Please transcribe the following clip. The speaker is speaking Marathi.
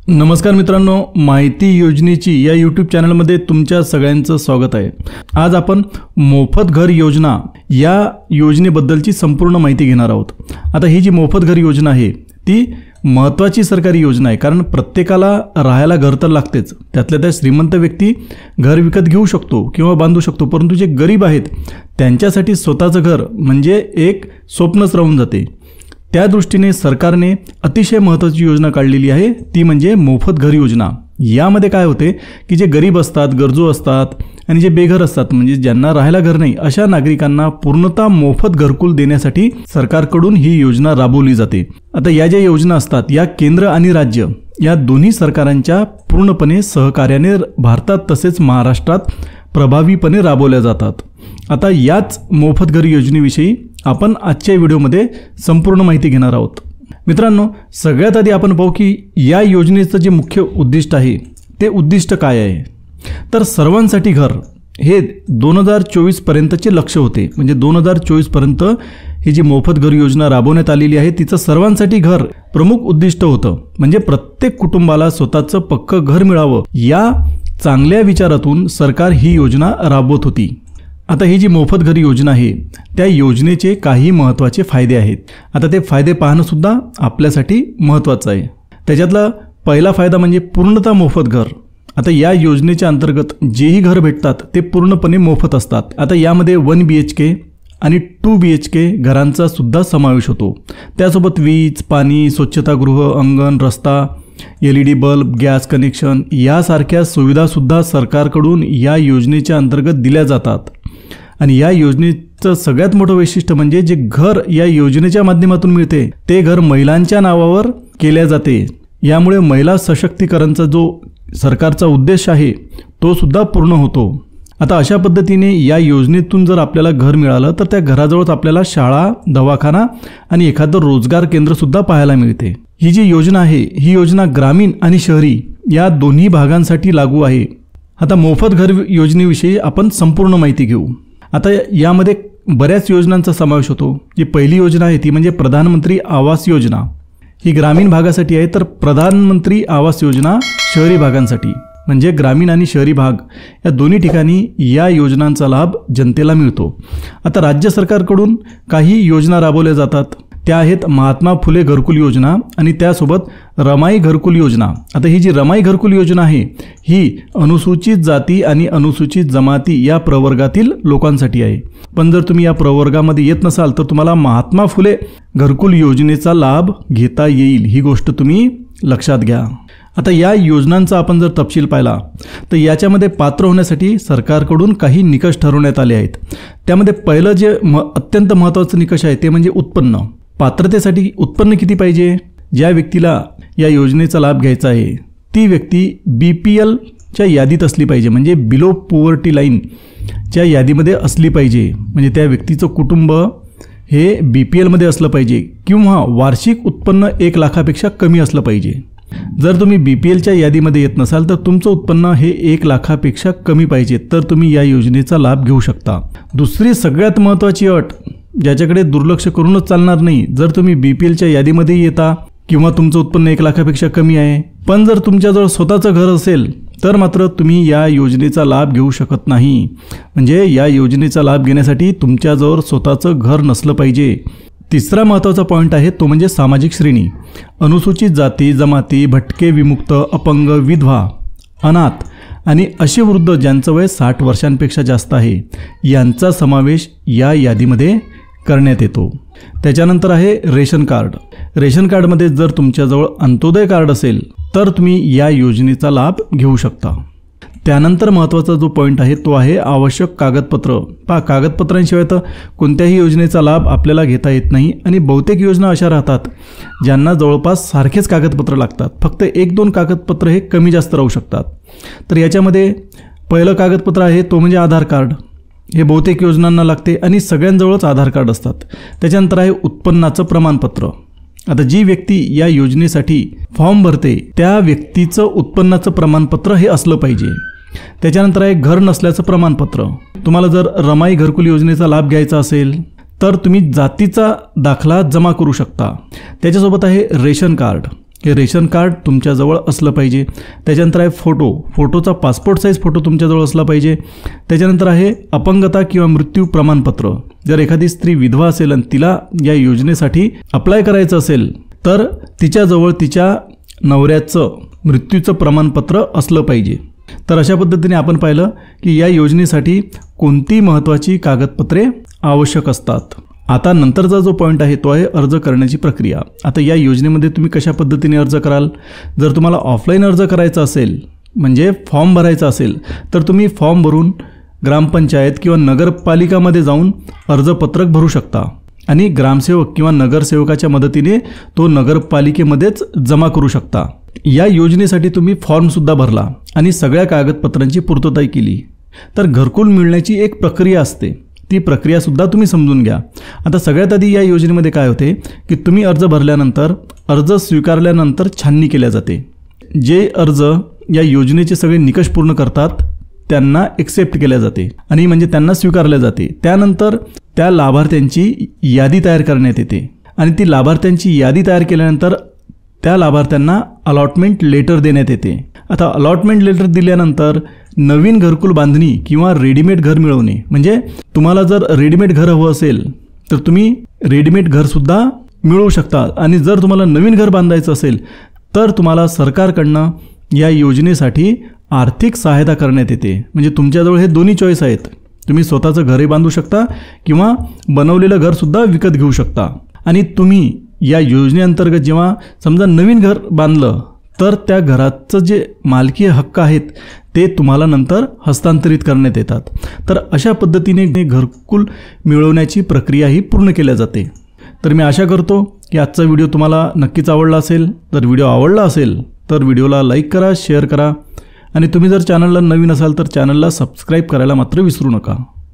नमस्कार मित्रांनो, माहिती योजनेची या यूट्यूब चॅनलमध्ये तुमच्या सगळ्यांचं स्वागत आहे। आज आपण मोफत घर योजना या योजनेबद्दलची संपूर्ण माहिती घेणार आहोत। आता ही जी मोफत घर योजना आहे ती महत्त्वाची सरकारी योजना आहे, कारण प्रत्येकाला राहायला घर तर लागतेच। त्यातल्या त्या श्रीमंत व्यक्ती घर विकत घेऊ शकतो किंवा बांधू शकतो, परंतु जे गरीब आहेत त्यांच्यासाठी स्वतःचं घर म्हणजे एक स्वप्नच राहून जाते। त्या दृष्टीने सरकारने अतिशय महत्त्वाची योजना काढलेली आहे, ती म्हणजे मोफत घर योजना। यामध्ये काय होते की जे गरीब असतात, गरजू असतात आणि जे बेघर असतात म्हणजे ज्यांना राहायला घर नाही, अशा नागरिकांना पूर्णतः मोफत घरकुल देण्यासाठी सरकारकडून ही योजना राबवली जाते। आता या ज्या योजना असतात या केंद्र आणि राज्य या दोन्ही सरकारांच्या पूर्णपणे सहकार्याने भारतात तसेच महाराष्ट्रात प्रभावीपणे राबवल्या जातात। आता याच मोफत घर योजनेविषयी आपण आजच्या व्हिडिओमध्ये संपूर्ण माहिती घेणार आहोत। मित्रांनो, सगळ्यात आधी आपण पाहू की या योजनेचं जे मुख्य उद्दिष्ट आहे ते उद्दिष्ट काय आहे। तर सर्वांसाठी घर हे 2024 पर्यंतचे लक्ष्य होते, म्हणजे 2024 पर्यंत ही जी मोफत घर योजना राबवण्यात आलेली आहे तिचं सर्वांसाठी घर प्रमुख उद्दिष्ट होतं, म्हणजे प्रत्येक कुटुंबाला स्वतःचं पक्कं घर मिळावं या चांगल्या विचारातून सरकार ही योजना राबवत होती। आता ही जी मोफत घर योजना आहे त्या योजनेचे काही महत्त्वाचे फायदे आहेत। आता ते फायदे पाहणं सुद्धा आपल्यासाठी महत्त्वाचं आहे। त्याच्यातला पहिला फायदा म्हणजे पूर्णतः मोफत घर। आता या योजनेच्या अंतर्गत जेही घर भेटतात ते पूर्णपणे मोफत असतात। आता यामध्ये 1 BHK आणि 2 BHK घरांचा सुद्धा समावेश होतो। त्यासोबत वीज, पाणी, स्वच्छतागृह, अंगण, रस्ता, LED बल्ब, गॅस कनेक्शन यासारख्या सुविधासुद्धा सरकारकडून या योजनेच्या अंतर्गत दिल्या जातात। आणि या योजनेचं सगळ्यात मोठं वैशिष्ट्य म्हणजे जे घर या योजनेच्या माध्यमातून मिळते ते घर महिलांच्या नावावर केले जाते। यामुळे महिला सशक्तीकरणचा जो सरकारचा उद्देश आहे तो सुद्धा पूर्ण होतो। आता अशा पद्धतीने या योजनेतून जर आपल्याला घर मिळालं तर त्या घराजवळच आपल्याला शाळा, दवाखाना आणि एखादं रोजगार केंद्र सुद्धा पाहायला मिळते। ही जी योजना आहे ही योजना ग्रामीण आणि शहरी या दोन्ही भागांसाठी लागू आहे। आता मोफत घर योजनेविषयी आपण संपूर्ण माहिती घेऊ। आता यामध्ये बऱ्याच योजनांचा समावेश होतो। जी पहिली योजना आहे ती म्हणजे प्रधानमंत्री आवास योजना, ही ग्रामीण भागासाठी आहे, तर प्रधानमंत्री आवास योजना शहरी भागांसाठी, म्हणजे ग्रामीण आणि शहरी भाग या दोन्ही ठिकाणी या योजनांचा लाभ जनतेला मिळतो। आता राज्य सरकारकडून काही योजना राबवल्या जातात, त्या आहेत महात्मा फुले घरकुल योजना आणि त्यासोबत रमाई घरकुल योजना। आता ही जी रमाई घरकुल योजना आहे ही अनुसूचित जाती आणि अनुसूचित जमाती या प्रवर्गातील लोकांसाठी आहे, पण जर तुम्ही या प्रवर्गामध्ये येत नसाल तर तुम्हाला महात्मा फुले घरकुल योजनेचा लाभ घेता येईल, ही गोष्ट तुम्ही लक्षात घ्या। आता या योजनांचा आपण जर तपशील पाहिला तर याच्यामध्ये पात्र होण्यासाठी सरकारकडून काही निकष ठरवण्यात आले आहेत। त्यामध्ये पहिलं जे अत्यंत महत्त्वाचं निकष आहे ते म्हणजे उत्पन्न। पात्रतेसाठी उत्पन्न किती पाहिजे? ज्या व्यक्तीला या योजनेचा लाभ घ्यायचा आहे ती व्यक्ती BPLच्या यादीत असली पाहिजे, म्हणजे बिलो पॉवर्टी लाईनच्या यादीमध्ये असली पाहिजे, म्हणजे त्या व्यक्तीचं कुटुंब हे BPLमध्ये असलं पाहिजे किंवा वार्षिक उत्पन्न 1 लाखापेक्षा कमी असलं पाहिजे। जर तुम्ही BPLच्या यादीमध्ये येत नसाल तर तुमचं उत्पन्न हे 1 लाखापेक्षा कमी पाहिजे, तर तुम्ही या योजनेचा लाभ घेऊ शकता। दुसरी सगळ्यात महत्त्वाची अट ज्याच्याकडे दुर्लक्ष करूनच चालणार नाही, जर तुम्ही BPLच्या यादीमध्ये येता किंवा तुमचं उत्पन्न 1 लाखापेक्षा कमी आहे पण जर तुमच्याजवळ स्वतःचं घर असेल तर मात्र तुम्ही या योजनेचा लाभ घेऊ शकत नाही। म्हणजे या योजनेचा लाभ घेण्यासाठी तुमच्याजवळ स्वतःचं घर नसलं पाहिजे। तिसरा महत्त्वाचा पॉईंट आहे तो म्हणजे सामाजिक श्रेणी। अनुसूचित जाती, जमाती, भटके, विमुक्त, अपंग, विधवा, अनाथ आणि असे वृद्ध ज्यांचं वय 60 वर्षांपेक्षा जास्त आहे यांचा समावेश या यादीमध्ये करण्यात येतो। त्याच्यानंतर आहे रेशन कार्ड। रेशन कार्डमध्ये जर तुमच्याजवळ अंत्योदय कार्ड असेल तर तुम्ही या योजनेचा लाभ घेऊ शकता। त्यानंतर महत्त्वाचा जो पॉईंट आहे तो आहे आवश्यक कागदपत्र। कागदपत्रांशिवाय तर कोणत्याही योजनेचा लाभ आपल्याला घेता येत नाही आणि बहुतेक योजना अशा राहतात ज्यांना जवळपास सारखेच कागदपत्र लागतात, फक्त 1-2 कागदपत्र हे कमी जास्त राहू शकतात। तर याच्यामध्ये पहिलं कागदपत्र आहे तो म्हणजे आधार कार्ड, हे बहुतेक योजनांना लागते आणि सगळ्यांजवळच आधार कार्ड असतात। त्याच्यानंतर आहे उत्पन्नाचं प्रमाणपत्र। आता जी व्यक्ती या योजनेसाठी फॉर्म भरते त्या व्यक्तीचं उत्पन्नाचं प्रमाणपत्र हे असलं पाहिजे। त्याच्यानंतर आहे घर नसल्याचं प्रमाणपत्र। तुम्हाला जर रमाई घरकुल योजनेचा लाभ घ्यायचा असेल तर तुम्ही जातीचा दाखला जमा करू शकता। त्याच्यासोबत आहे रेशन कार्ड। हे रेशन कार्ड तुमच्याजवळ असलं पाहिजे. त्याच्यानंतर आहे फोटोचा पासपोर्ट साईज फोटो तुमच्याजवळ असला पाहिजे. त्याच्यानंतर आहे अपंगता किंवा मृत्यू प्रमाणपत्र. जर एखादी स्त्री विधवा असेल आणि तिला या योजनेसाठी अप्लाय करायचं असेल तर तिच्याजवळ तिच्या नवऱ्याचं मृत्यूचं प्रमाणपत्र असलं पाहिजे. तर अशा पद्धतीने आपण पाहिलं की या योजनेसाठी कोणती महत्त्वाची कागदपत्रे आवश्यक असतात. आता नंतरचा जो पॉईंट आहे तो आहे अर्ज करण्याची प्रक्रिया. आता या योजनेमध्ये तुम्ही कशा पद्धतीने अर्ज कराल. जर तुम्हाला ऑफलाईन अर्ज करायचा असेल म्हणजे फॉर्म भरायचा असेल तर तुम्ही फॉर्म भरून ग्रामपंचायत किंवा नगरपालिकामध्ये जाऊन अर्जपत्रक भरू शकता आणि ग्रामसेवक किंवा नगरसेवकाच्या मदतीने तो नगरपालिकेमध्येच जमा करू शकता. या योजनेसाठी तुम्ही फॉर्मसुद्धा भरला आणि सगळ्या कागदपत्रांची पूर्तता केली तर घरकुल मिळण्याची एक प्रक्रिया असते. ती प्रक्रियासुद्धा तुम्ही समजून घ्या. आता सगळ्यात आधी या योजनेमध्ये काय होते की तुम्ही अर्ज भरल्यानंतर अर्ज स्वीकारल्यानंतर छाननी केल्या जाते. जे अर्ज या योजनेचे सगळे निकष पूर्ण करतात त्यांना एक्सेप्ट केल्या जाते आणि म्हणजे त्यांना स्वीकारले जाते. त्यानंतर त्या लाभार्थ्यांची यादी तयार करण्यात येते आणि ती लाभार्थ्यांची यादी तयार केल्यानंतर त्या लाभार्थ्यांना अलॉटमेंट लेटर देण्यात येते. आता अलॉटमेंट लेटर दिल्यानंतर नवीन घरकुल बांधणी किंवा रेडीमेड घर मिळवणे म्हणजे तुम्हाला जर रेडीमेड घर हवं असेल तर तुम्ही रेडीमेड घरसुद्धा मिळवू शकता आणि जर तुम्हाला नवीन घर बांधायचं असेल तर तुम्हाला सरकारकडनं या योजनेसाठी आर्थिक सहायता करण्यात येते. म्हणजे तुमच्याजवळ हे दोन्ही चॉईस आहेत. तुम्ही स्वतःचं घरही बांधू शकता किंवा बनवलेलं घरसुद्धा विकत घेऊ शकता. आणि तुम्ही या योजनेअंतर्गत जेव्हा समजा नवीन घर बांधलं तर त्या घराचं जे मालकी हक्क आहेत ते तुम्हाला नंतर हस्तांतरित करण्यात येतात. तर अशा पद्धतीने घरकुल मिळवण्याची प्रक्रिया ही पूर्ण केल्या जाते. तर मी आशा करतो की आजचा व्हिडिओ तुम्हाला नक्कीच आवडला असेल. जर व्हिडिओ आवडला असेल तर व्हिडिओला लाईक करा, शेअर करा आणि तुम्ही जर चॅनलला नवीन असाल तर चॅनलला सबस्क्राईब करायला मात्र विसरू नका.